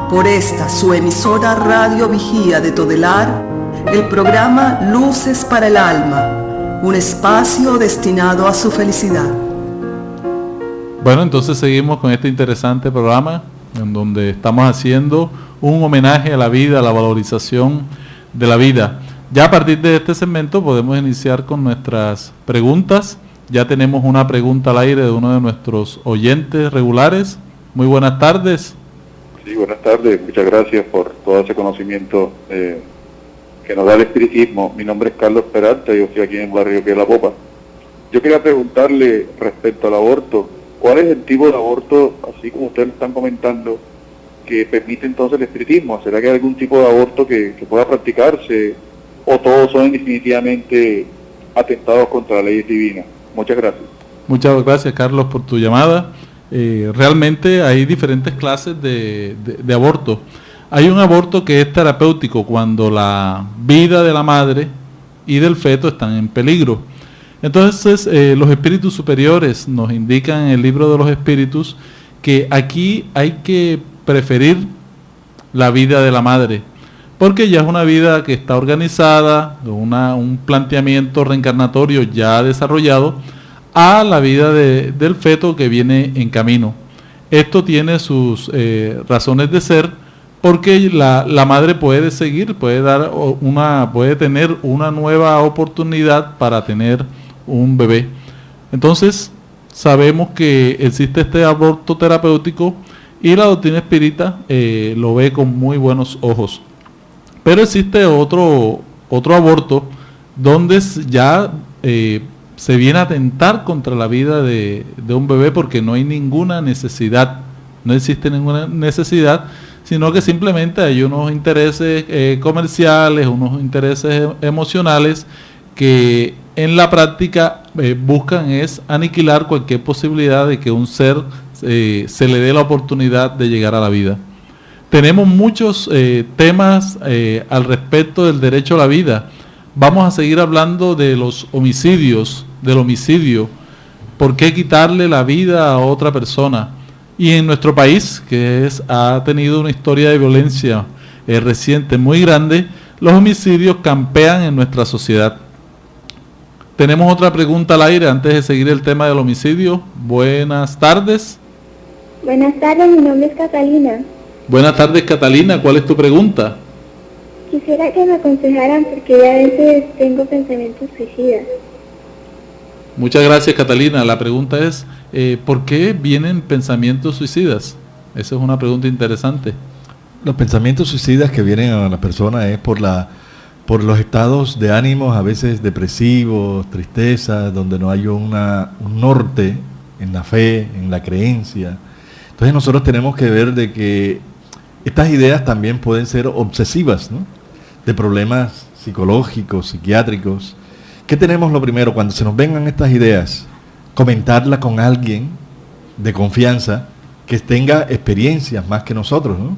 por esta su emisora Radio Vigía de Todelar, el programa Luces para el Alma, un espacio destinado a su felicidad. Bueno, entonces seguimos con este interesante programa en donde estamos haciendo un homenaje a la vida, a la valorización de la vida. Ya a partir de este segmento podemos iniciar con nuestras preguntas. Ya tenemos una pregunta al aire de uno de nuestros oyentes regulares. Muy buenas tardes. Sí, buenas tardes. Muchas gracias por todo ese conocimiento que nos da el espiritismo. Mi nombre es Carlos Peralta, yo estoy aquí en el barrio que es La Popa. Yo quería preguntarle respecto al aborto, ¿cuál es el tipo de aborto, así como ustedes están comentando, que permite entonces el espiritismo? ¿Será que hay algún tipo de aborto que pueda practicarse o todos son definitivamente atentados contra la ley divina. Muchas gracias. Muchas gracias, Carlos, por tu llamada. Realmente hay diferentes clases de aborto. Hay un aborto que es terapéutico cuando la vida de la madre y del feto están en peligro. Entonces, los espíritus superiores nos indican en el libro de los espíritus que aquí hay que preferir la vida de la madre, porque ya es una vida que está organizada, un planteamiento reencarnatorio ya desarrollado, a la vida del feto que viene en camino. Esto tiene sus razones de ser, porque la madre puede seguir, puede tener una nueva oportunidad para tener un bebé. Entonces, sabemos que existe este aborto terapéutico y la doctrina espírita lo ve con muy buenos ojos. Pero existe otro aborto donde ya se viene a atentar contra la vida de un bebé, porque no hay ninguna necesidad, no existe ninguna necesidad, sino que simplemente hay unos intereses comerciales, unos intereses emocionales que en la práctica buscan es aniquilar cualquier posibilidad de que un ser se le dé la oportunidad de llegar a la vida. Tenemos muchos temas al respecto del derecho a la vida. Vamos a seguir hablando de los homicidios, del homicidio. ¿Por qué quitarle la vida a otra persona? Y en nuestro país, que ha tenido una historia de violencia reciente muy grande, los homicidios campean en nuestra sociedad. Tenemos otra pregunta al aire antes de seguir el tema del homicidio. Buenas tardes. Buenas tardes, mi nombre es Catalina. Buenas tardes, Catalina. ¿Cuál es tu pregunta? Quisiera que me aconsejaran porque ya a veces tengo pensamientos suicidas. Muchas gracias, Catalina. La pregunta es, ¿por qué vienen pensamientos suicidas? Esa es una pregunta interesante. Los pensamientos suicidas que vienen a la persona es por los estados de ánimos, a veces depresivos, tristeza, donde no hay un norte en la fe, en la creencia. Entonces nosotros tenemos que ver de que estas ideas también pueden ser obsesivas, ¿no? De problemas psicológicos, psiquiátricos. ¿Qué tenemos lo primero? Cuando se nos vengan estas ideas, comentarla con alguien de confianza que tenga experiencias más que nosotros, ¿no?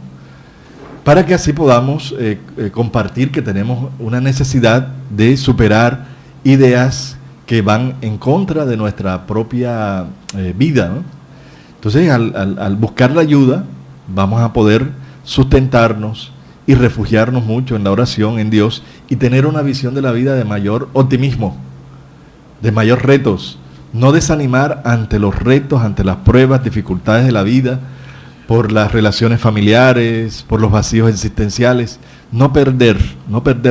Para que así podamos compartir que tenemos una necesidad de superar ideas que van en contra de nuestra propia vida, ¿no? Entonces, al buscar la ayuda, vamos a poder sustentarnos y refugiarnos mucho en la oración, en Dios, y tener una visión de la vida de mayor optimismo, de mayor retos, no desanimar ante los retos, ante las pruebas, dificultades de la vida, por las relaciones familiares, por los vacíos existenciales, no perder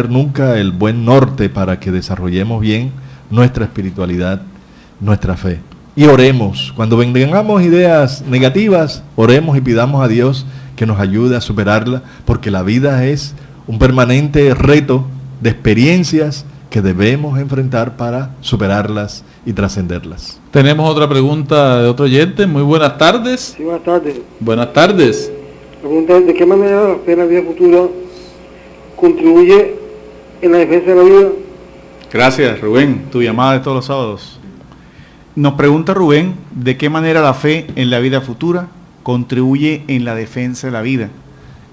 nunca el buen norte para que desarrollemos bien nuestra espiritualidad, nuestra fe. Y oremos, cuando vengamos ideas negativas, oremos y pidamos a Dios que nos ayude a superarla, porque la vida es un permanente reto de experiencias que debemos enfrentar para superarlas y trascenderlas. Tenemos otra pregunta de otro oyente. Muy buenas tardes. Sí, buenas tardes. Buenas tardes. La pregunta es, ¿de qué manera la fe en la vida futura contribuye en la defensa de la vida? Gracias, Rubén. Tu llamada de todos los sábados. Nos pregunta Rubén, ¿de qué manera la fe en la vida futura contribuye en la defensa de la vida?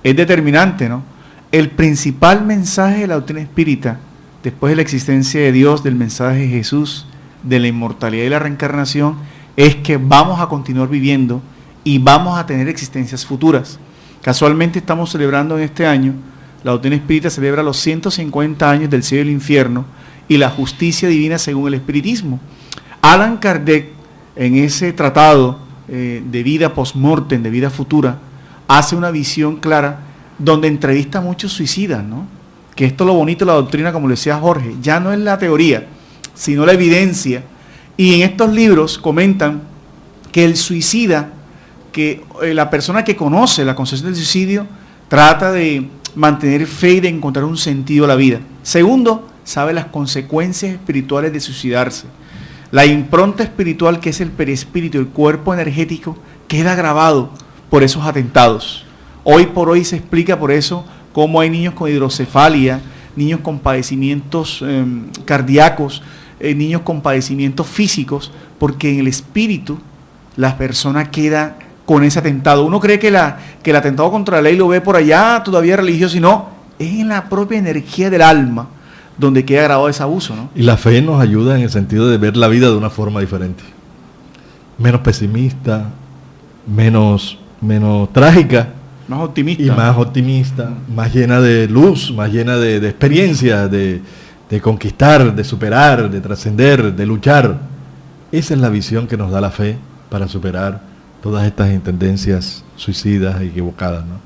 Es determinante, ¿no? El principal mensaje de la doctrina espírita, después de la existencia de Dios, del mensaje de Jesús, de la inmortalidad y la reencarnación, es que vamos a continuar viviendo y vamos a tener existencias futuras. Casualmente estamos celebrando en este año, la doctrina espírita celebra los 150 años del cielo y el infierno y la justicia divina según el espiritismo. Allan Kardec, en ese tratado de vida post-mortem, de vida futura, hace una visión clara donde entrevista a muchos suicidas, ¿no? Que esto es lo bonito de la doctrina, como le decía Jorge, ya no es la teoría, sino la evidencia. Y en estos libros comentan que el suicida, que la persona que conoce la concepción del suicidio, trata de mantener fe y de encontrar un sentido a la vida. Segundo, sabe las consecuencias espirituales de suicidarse. La impronta espiritual, que es el perispíritu, el cuerpo energético, queda grabado por esos atentados. Hoy por hoy se explica por eso cómo hay niños con hidrocefalia, niños con padecimientos cardíacos, niños con padecimientos físicos, porque en el espíritu la persona queda con ese atentado. Uno cree que el atentado contra la ley lo ve por allá, todavía religioso, y no, es en la propia energía del alma donde queda grabado ese abuso, ¿no? Y la fe nos ayuda en el sentido de ver la vida de una forma diferente. Menos pesimista, menos trágica. Más optimista. Y más optimista, más llena de luz, más llena de experiencia, de conquistar, de superar, de trascender, de luchar. Esa es la visión que nos da la fe para superar todas estas tendencias suicidas e equivocadas, ¿no?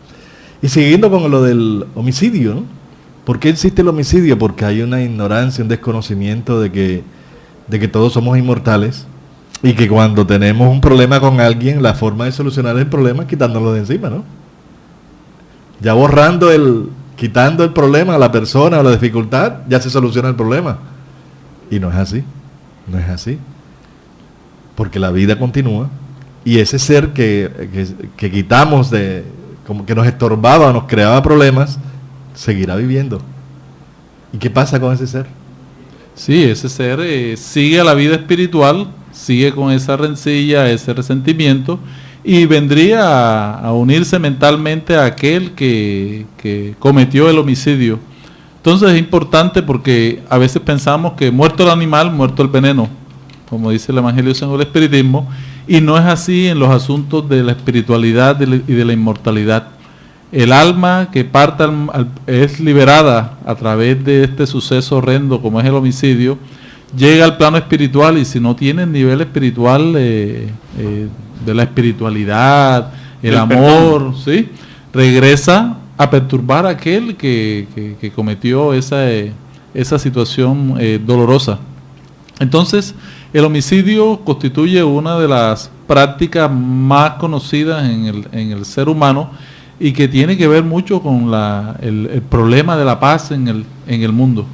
Y siguiendo con lo del homicidio, ¿no? ¿Por qué existe el homicidio? Porque hay una ignorancia, un desconocimiento de que todos somos inmortales y que cuando tenemos un problema con alguien, la forma de solucionar el problema es quitándolo de encima, ¿no? Ya quitando el problema a la persona o la dificultad, ya se soluciona el problema. Y no es así, no es así. Porque la vida continúa y ese ser que quitamos como que nos estorbaba, nos creaba problemas, seguirá viviendo. ¿Y qué pasa con ese ser? Sí, ese ser sigue la vida espiritual, sigue con esa rencilla, ese resentimiento, y vendría a unirse mentalmente a aquel que cometió el homicidio. Entonces es importante porque a veces pensamos que muerto el animal, muerto el veneno, como dice el Evangelio según el Espiritismo, y no es así en los asuntos de la espiritualidad y de la inmortalidad. El alma que parta es liberada a través de este suceso horrendo como es el homicidio, llega al plano espiritual, y si no tiene el nivel espiritual de la espiritualidad, el amor, ¿sí?, regresa a perturbar a aquel que cometió esa situación dolorosa. Entonces, el homicidio constituye una de las prácticas más conocidas en el ser humano y que tiene que ver mucho con el problema de la paz en el mundo.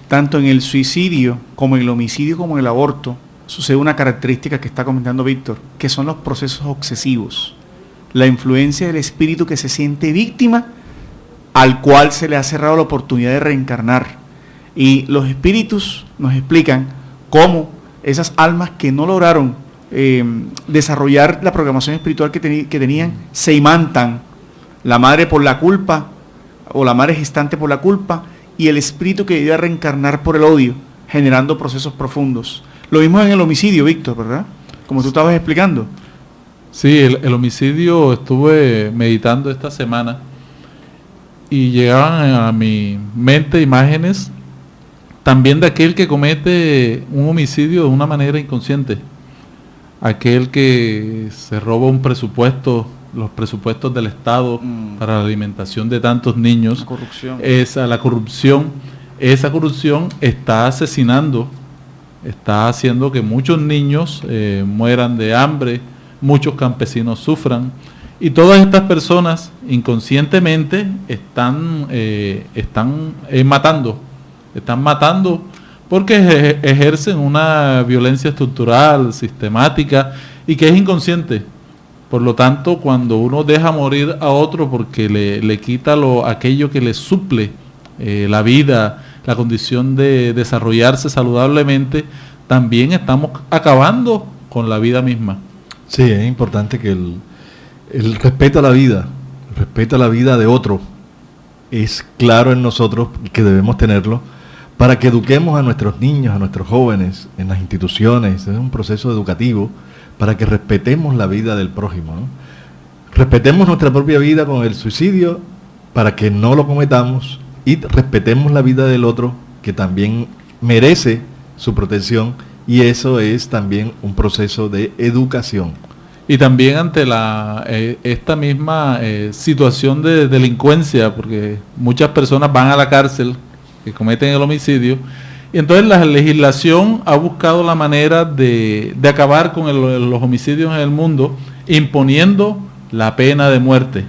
Tanto en el suicidio como en el homicidio como en el aborto sucede una característica que está comentando Víctor, que son los procesos obsesivos, la influencia del espíritu que se siente víctima, al cual se le ha cerrado la oportunidad de reencarnar. Y los espíritus nos explican cómo esas almas que no lograron desarrollar la programación espiritual que tenían, se imantan, la madre por la culpa, o la madre gestante por la culpa, y el espíritu que iba a reencarnar por el odio, generando procesos profundos. Lo mismo en el homicidio, Víctor, ¿verdad? Como tú estabas explicando. Sí, el homicidio, estuve meditando esta semana y llegaban a mi mente imágenes también de aquel que comete un homicidio de una manera inconsciente. Aquel que se roba un presupuesto, los presupuestos del Estado para la alimentación de tantos niños. La corrupción. Esa corrupción está asesinando, está haciendo que muchos niños mueran de hambre, muchos campesinos sufran, y todas estas personas inconscientemente están matando porque ejercen una violencia estructural, sistemática, y que es inconsciente. Por lo tanto, cuando uno deja morir a otro porque le quita aquello que le suple la vida, la condición de desarrollarse saludablemente, también estamos acabando con la vida misma. Sí, es importante que el respeto a la vida, el respeto a la vida de otro, es claro en nosotros y que debemos tenerlo para que eduquemos a nuestros niños, a nuestros jóvenes en las instituciones. Es un proceso educativo para que respetemos la vida del prójimo, ¿no? Respetemos nuestra propia vida con el suicidio para que no lo cometamos, y respetemos la vida del otro, que también merece su protección, y eso es también un proceso de educación. Y también ante esta misma situación de delincuencia, porque muchas personas van a la cárcel que cometen el homicidio, y entonces la legislación ha buscado la manera de acabar con los homicidios en el mundo, imponiendo la pena de muerte.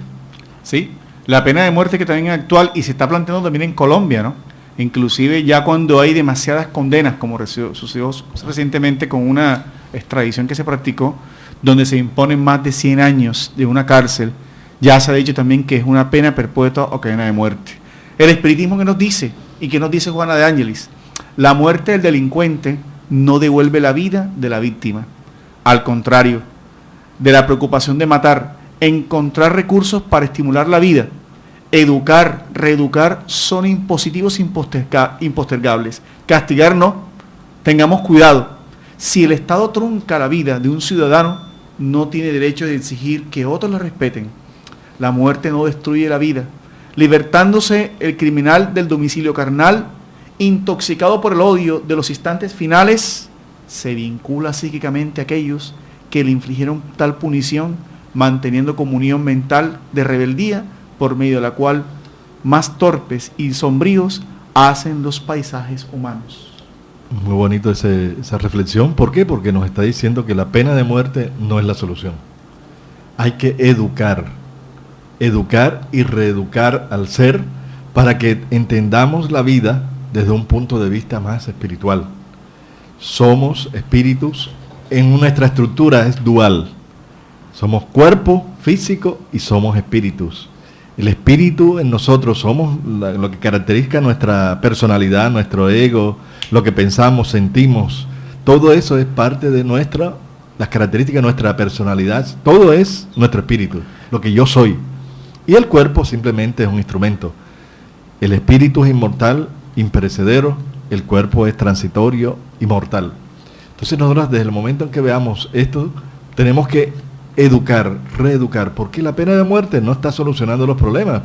Sí, la pena de muerte que también es actual y se está planteando también en Colombia, ¿no? Inclusive ya cuando hay demasiadas condenas, como sucedió recientemente con una extradición que se practicó, donde se imponen más de 100 años de una cárcel, ya se ha dicho también que es una pena perpetua o cadena de muerte. El espiritismo que nos dice, y que nos dice Juana de Ángelis, La muerte del delincuente no devuelve la vida de la víctima. Al contrario, de la preocupación de matar, encontrar recursos para estimular la vida, educar, reeducar, son impositivos impostergables. Castigar no. Tengamos cuidado. Si el Estado trunca la vida de un ciudadano, no tiene derecho de exigir que otros la respeten. La muerte no destruye la vida. Libertándose el criminal del domicilio carnal, intoxicado por el odio de los instantes finales, se vincula psíquicamente a aquellos que le infligieron tal punición, manteniendo comunión mental de rebeldía, por medio de la cual más torpes y sombríos hacen los paisajes humanos. Muy bonito esa reflexión. ¿Por qué? Porque nos está diciendo que la pena de muerte no es la solución. Hay que educar y reeducar al ser para que entendamos la vida desde un punto de vista más espiritual. Somos espíritus, en nuestra estructura es dual. Somos cuerpo físico y somos espíritus. El espíritu en nosotros somos lo que caracteriza nuestra personalidad, nuestro ego, lo que pensamos, sentimos. Todo eso es parte de las características de nuestra personalidad. Todo es nuestro espíritu, lo que yo soy. Y el cuerpo simplemente es un instrumento. El espíritu es inmortal, imperecedero. El cuerpo es transitorio y mortal. Entonces nosotros desde el momento en que veamos esto, tenemos que educar, reeducar, porque la pena de muerte no está solucionando los problemas.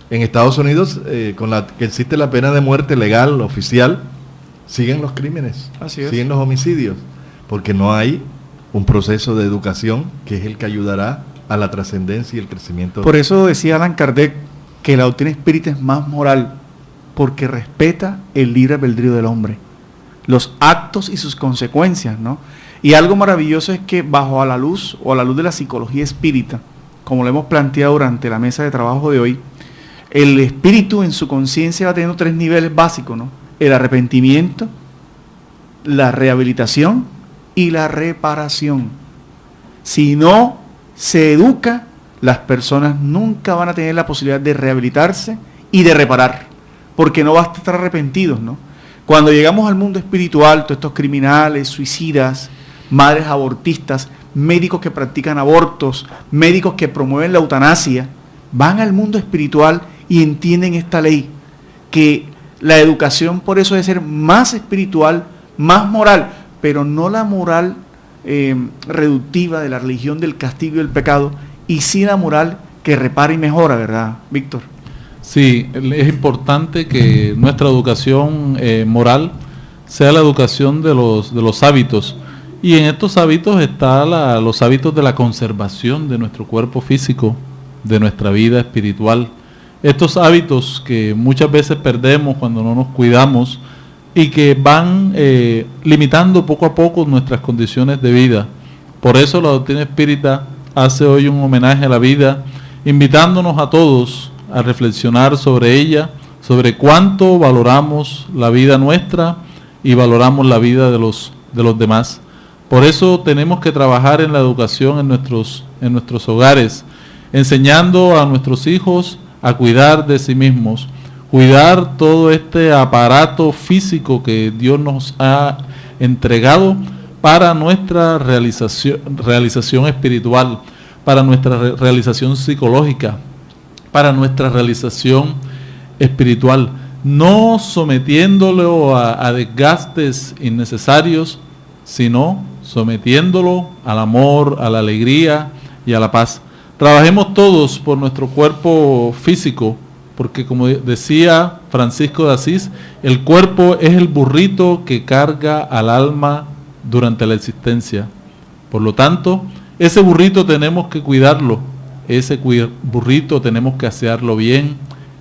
En Estados Unidos, con la que existe la pena de muerte legal, oficial, siguen los crímenes, siguen los homicidios, porque no hay un proceso de educación que es el que ayudará a la trascendencia y el crecimiento. Por eso decía Allan Kardec que la doctrina espírita es más moral, porque respeta el libre albedrío del hombre, los actos y sus consecuencias, ¿no? Y algo maravilloso es que bajo a la luz de la psicología espírita, como lo hemos planteado durante la mesa de trabajo de hoy, el espíritu en su conciencia va teniendo 3 niveles básicos, ¿no? El arrepentimiento, la rehabilitación y la reparación. Si no se educa, las personas nunca van a tener la posibilidad de rehabilitarse y de reparar, porque no basta estar arrepentidos, ¿no? Cuando llegamos al mundo espiritual, todos estos criminales, suicidas, madres abortistas, médicos que practican abortos, médicos que promueven la eutanasia, van al mundo espiritual y entienden esta ley, que la educación por eso debe ser más espiritual, más moral, pero no la moral reductiva de la religión del castigo y del pecado, y sí la moral que repara y mejora, ¿verdad, Víctor? Sí, es importante que nuestra educación moral sea la educación de los hábitos. Y en estos hábitos están los hábitos de la conservación de nuestro cuerpo físico, de nuestra vida espiritual. Estos hábitos que muchas veces perdemos cuando no nos cuidamos y que van limitando poco a poco nuestras condiciones de vida. Por eso la doctrina espírita hace hoy un homenaje a la vida, invitándonos a todos a reflexionar sobre ella, sobre cuánto valoramos la vida nuestra y valoramos la vida de los demás. Por eso tenemos que trabajar en la educación en nuestros hogares, enseñando a nuestros hijos a cuidar de sí mismos, cuidar todo este aparato físico que Dios nos ha entregado para nuestra realización espiritual, para nuestra realización psicológica, para nuestra realización espiritual, no sometiéndolo a desgastes innecesarios, sino sometiéndolo al amor, a la alegría y a la paz. Trabajemos todos por nuestro cuerpo físico, porque como decía Francisco de Asís, el cuerpo es el burrito que carga al alma durante la existencia. Por lo tanto, ese burrito tenemos que cuidarlo, ese burrito tenemos que asearlo bien,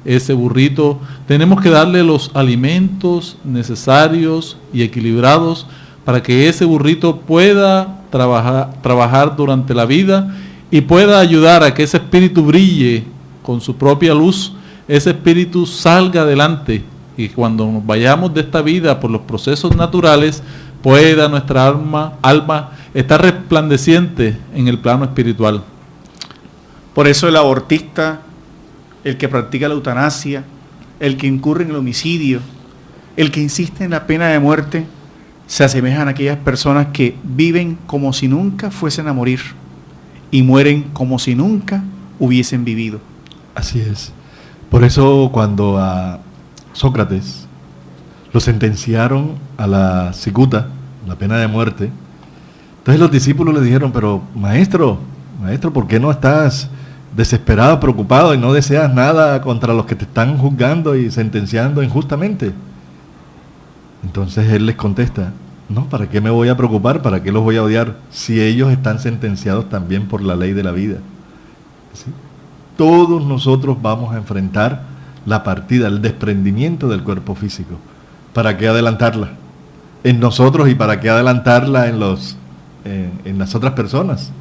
ese burrito tenemos que darle los alimentos necesarios y equilibrados para que ese burrito pueda trabajar durante la vida y pueda ayudar a que ese espíritu brille con su propia luz, ese espíritu salga adelante y cuando nos vayamos de esta vida por los procesos naturales, pueda nuestra alma estar resplandeciente en el plano espiritual. Por eso el abortista, el que practica la eutanasia, el que incurre en el homicidio, El que insiste en la pena de muerte se asemejan a aquellas personas que viven como si nunca fuesen a morir y mueren como si nunca hubiesen vivido. Así es. Por eso cuando a Sócrates lo sentenciaron a la cicuta, la pena de muerte, entonces los discípulos le dijeron, pero maestro, ¿por qué no estás desesperado, preocupado y no deseas nada contra los que te están juzgando y sentenciando injustamente? Entonces él les contesta, no, ¿para qué me voy a preocupar? ¿Para qué los voy a odiar? Si ellos están sentenciados también por la ley de la vida. ¿Sí? Todos nosotros vamos a enfrentar la partida, el desprendimiento del cuerpo físico. ¿Para qué adelantarla en nosotros y para qué adelantarla en las otras personas?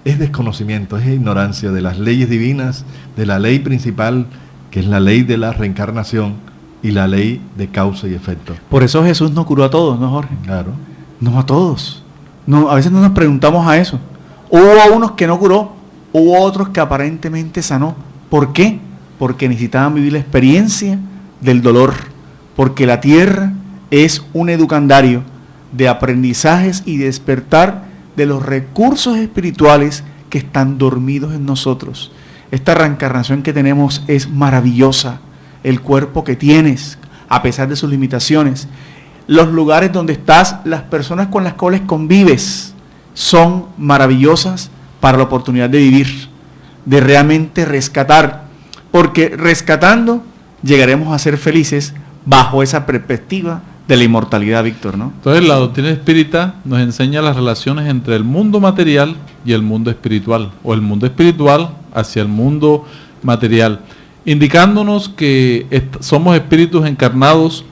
Es desconocimiento, es ignorancia de las leyes divinas, de la ley principal, que es la ley de la reencarnación, y la ley de causa y efecto. Por eso Jesús nos curó a todos, ¿no, Jorge? Claro. No a todos. No, a veces no nos preguntamos a eso. Hubo a unos que no curó, hubo otros que aparentemente sanó. ¿Por qué? Porque necesitaban vivir la experiencia del dolor. Porque la tierra es un educandario de aprendizajes y despertar de los recursos espirituales que están dormidos en nosotros. Esta reencarnación que tenemos es maravillosa. El cuerpo que tienes, a pesar de sus limitaciones, los lugares donde estás, las personas con las cuales convives, son maravillosas para la oportunidad de vivir, de realmente rescatar, porque rescatando llegaremos a ser felices bajo esa perspectiva de la inmortalidad, Víctor, ¿no? Entonces la doctrina espírita nos enseña las relaciones entre el mundo material y el mundo espiritual, o el mundo espiritual hacia el mundo material, indicándonos que somos espíritus encarnados,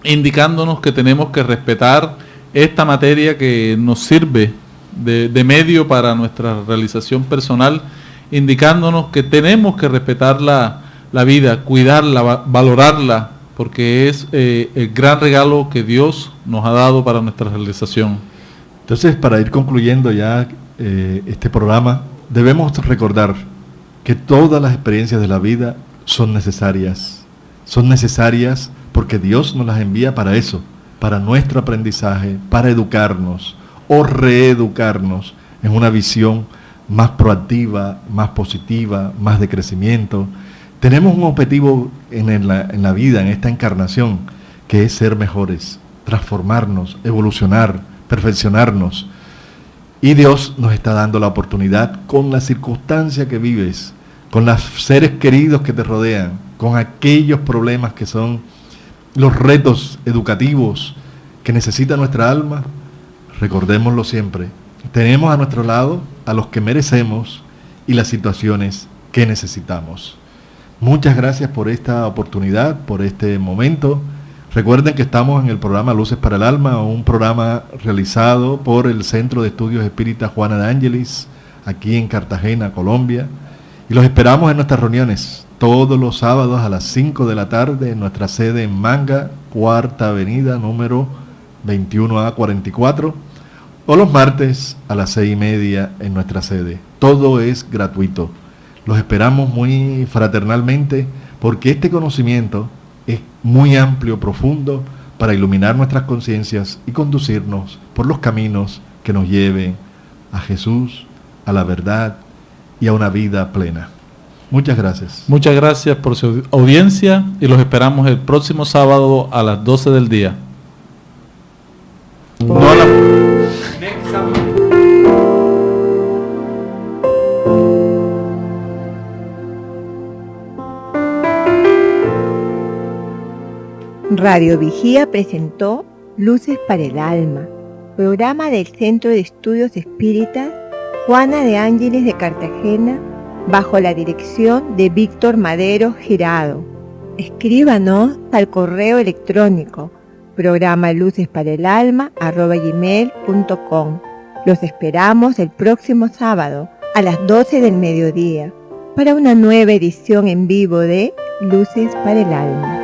indicándonos que tenemos que respetar esta materia que nos sirve de medio para nuestra realización personal, indicándonos que tenemos que respetar la vida, cuidarla, valorarla, porque es el gran regalo que Dios nos ha dado para nuestra realización. Entonces, para ir concluyendo ya este programa, debemos recordar que todas las experiencias de la vida son necesarias porque Dios nos las envía para eso, para nuestro aprendizaje, para educarnos o reeducarnos en una visión más proactiva, más positiva, más de crecimiento. Tenemos un objetivo en la vida, en esta encarnación, que es ser mejores, transformarnos, evolucionar, perfeccionarnos. Y Dios nos está dando la oportunidad con la circunstancia que vives, con los seres queridos que te rodean, con aquellos problemas que son los retos educativos que necesita nuestra alma. Recordémoslo siempre, tenemos a nuestro lado a los que merecemos y las situaciones que necesitamos. Muchas gracias por esta oportunidad, por este momento. Recuerden que estamos en el programa Luces para el Alma, un programa realizado por el Centro de Estudios Espíritas Juana de Ángeles, aquí en Cartagena, Colombia. Y los esperamos en nuestras reuniones todos los sábados a las 5 de la tarde en nuestra sede en Manga, Cuarta Avenida, número 21A44, o los martes a las 6:30 en nuestra sede. Todo es gratuito. Los esperamos muy fraternalmente porque este conocimiento es muy amplio, profundo, para iluminar nuestras conciencias y conducirnos por los caminos que nos lleven a Jesús, a la verdad y a una vida plena. Muchas gracias. Muchas gracias por su audiencia y los esperamos el próximo sábado a las 12 del día. Radio Vigía presentó Luces para el Alma, programa del Centro de Estudios Espíritas Juana de Ángeles de Cartagena, bajo la dirección de Víctor Madero Girado. Escríbanos al correo electrónico programalucesparaelalma@gmail.com. Los esperamos el próximo sábado a las 12 del mediodía para una nueva edición en vivo de Luces para el Alma.